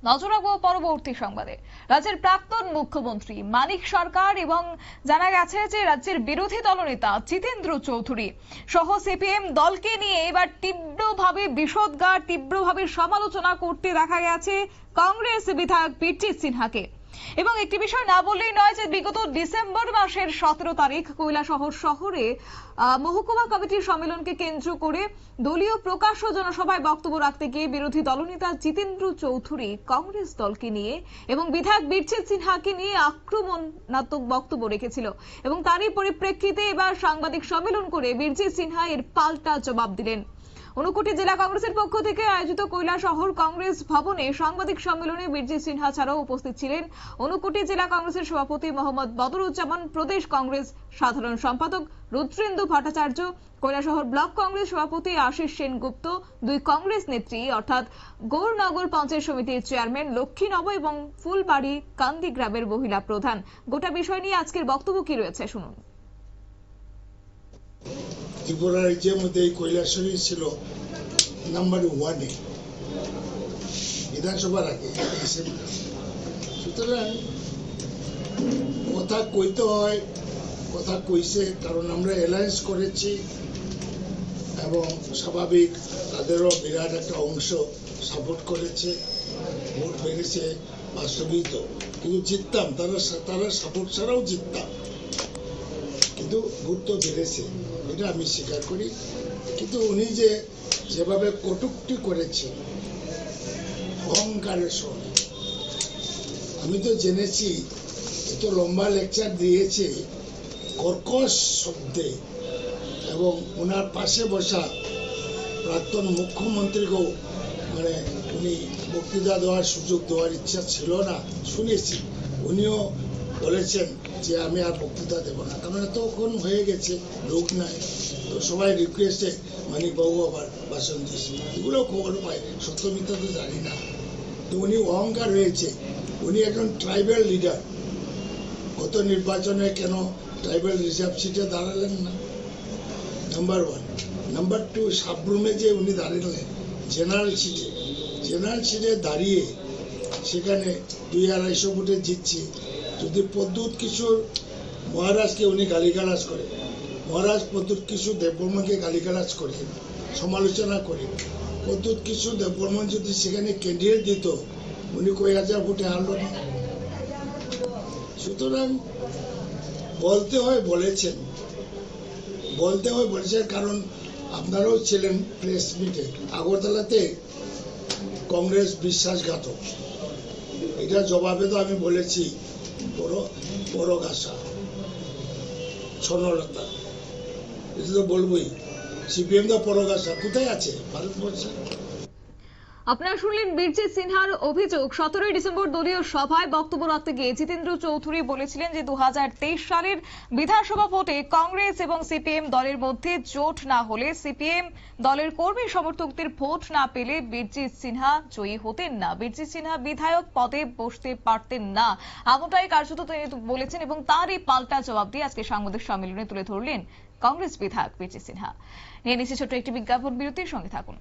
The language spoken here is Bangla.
নজর রাখবো পরবর্তী সংবাদে। রাজ্যের প্রাক্তন মুখ্যমন্ত্রী মানিক সরকার এবং জানা গেছে যে রাজ্যের বিরোধী দলনেতা জিতেন্দ্র চৌধুরী সহ সিপিএম দলকে নিয়ে এবার তীব্রভাবে বিষোদগার, তীব্রভাবে সমালোচনা করতে দেখা গেছে কংগ্রেস বিধায়ক পিটি সিনহাকে। এবং একটি বিষয় না বললেই নয় যে বিগত ডিসেম্বর মাসের 17 তারিখ কৈলাসহর শহরে মহকুমা কমিটির সম্মেলনকে কেন্দ্র করে দলীয় প্রকাশ্য জনসভায় বক্তব্য রাখতে গিয়ে বিরোধী দলনেতা জিতেন্দ্র চৌধুরী কংগ্রেস দলকে নিয়ে এবং বিধায়ক বীরজিৎ সিনহাকে নিয়ে আক্রমণাত্মক বক্তব্য রেখেছিল এবং তারই পরিপ্রেক্ষিতে এবার সাংবাদিক সম্মেলন করে বীরজিৎ সিনহা এর পাল্টা জবাব দিলেন। ঊনকোটি জেলা কংগ্রেসের পক্ষ থেকে আয়োজিত কৈলাসহর কংগ্রেস ভবনে সাংবাদিক সম্মেলনে বীরজিৎ সিনহা ছাড়াও উপস্থিত ছিলেন ঊনকোটি জেলা কংগ্রেসের সভাপতি মোহাম্মদ বদরুজ্জামান, প্রদেশ কংগ্রেস সাধারণ সম্পাদক রুদ্রেন্দু ভট্টাচার্য, কৈলাসহর ব্লক কংগ্রেস সভাপতি আশিস সেনগুপ্ত, দুই কংগ্রেস নেত্রী অর্থাৎ গৌরনগর পঞ্চায়েত সমিতির চেয়ারম্যান লক্ষ্মীনব এবং ফুলবাড়ি কান্দি গ্রামের মহিলা প্রধান। গোটা বিষয় নিয়ে আজকের বক্তব্য কি রয়েছে শুনুন। ত্রিপুরা রাজ্যের মধ্যে এই কৈলাসহরই ছিল নাম্বার 1 বিধানসভার আগে। সুতরাং কথা কইতে হয়, কথা কইছে, কারণ আমরা অ্যালায়েন্স করেছি এবং স্বাভাবিক তাদেরও বিরাট একটা অংশ সাপোর্ট করেছে, ভোট বেড়েছে বাস্তবিত, কিন্তু জিততাম, তারা সাপোর্ট ছাড়াও জিততাম, কিন্তু ভোট তো বেড়েছে, এটা আমি স্বীকার করি। কিন্তু উনি যেভাবে কটূক্তি করেছে অহংকারের সঙ্গে, আমি তো জেনেছি এত লম্বা লেকচার দিয়েছে কর্কশ শব্দে, এবং ওনার পাশে বসা প্রাক্তন মুখ্যমন্ত্রীকেও উনি বক্তৃতা দেওয়ার সুযোগ দেওয়ার ইচ্ছা ছিল না, শুনেছি। উনিও বলেছেন যে আমি আর বক্তৃতা দেবো না, কারণ তখন হয়ে গেছে, লোক নাই, তো সবাই রিকোয়েস্টে মানিকবাবু আবার ভাষণ দিয়েছে, এগুলো খবর পায়, সত্য মিথ্যা তো জানি না। তো উনি অহংকার হয়েছে, উনি একজন ট্রাইবাল লিডার, গত নির্বাচনে কেন ট্রাইবাল রিজার্ভ সিটে দাঁড়ালেন না, নাম্বার 1। নাম্বার 2, সাবরুমে যে উনি দাঁড়ালেন জেনারেল সিটে দাঁড়িয়ে সেখানে 200-250 ভোটে জিতছে। যদি প্রদ্যুৎ কিশোর মহারাজকে উনি গালিগালাজ করে, মহারাজ প্রদ্যুৎ কিশোর দেববর্মনকে গালিগালাজ করে, সমালোচনা করে, প্রদ্যুৎ কিশোর দেববর্মন যদি সেখানে ক্যান্ডিডেট দিত, উনি কয়েক হাজার ভোটে হারল না। সুতরাং বলতে হয় বলেছেন, কারণ আপনারাও ছিলেন প্রেস মিটে। আগরতলাতে কংগ্রেস বিশ্বাসঘাতক, এটা জবাবে তো আমি বলেছি, পরগাছা, স্বর্ণলতা, এটা তো বলবোই। সিপিএম তো পরগাছা কোথায় আছে ভারতবর্ষে? আপনারা শুনলেন বীরজিৎ সিনহার অভিযোগ, 17 ডিসেম্বর দলীয় সভায় বক্তব্য রাখতে গিয়ে জিতেন্দ্র চৌধুরী বলেছিলেন যে 2023 সালের বিধানসভা ভোটে কংগ্রেস এবং সিপিএম দলের মধ্যে জোট না হলে, সিপিএম দলের কর্মী সমর্থকদের ভোট না পেলে বীরজিৎ সিনহা জয়ী হতেন না, বীরজিৎ সিনহা বিধায়ক পদে বসতে পারতেন না, এমনটাই কার্যত তিনি বলেছেন। এবং তারই পাল্টা জবাব দিয়ে আজকে সাংবাদিক সম্মেলনে তুলে ধরলেন কংগ্রেস বিধায়ক বীরজিৎ সিনহা। নিয়ে নিচ্ছে ছোট্ট একটি বিজ্ঞাপন বিরতির, সঙ্গে থাকুন।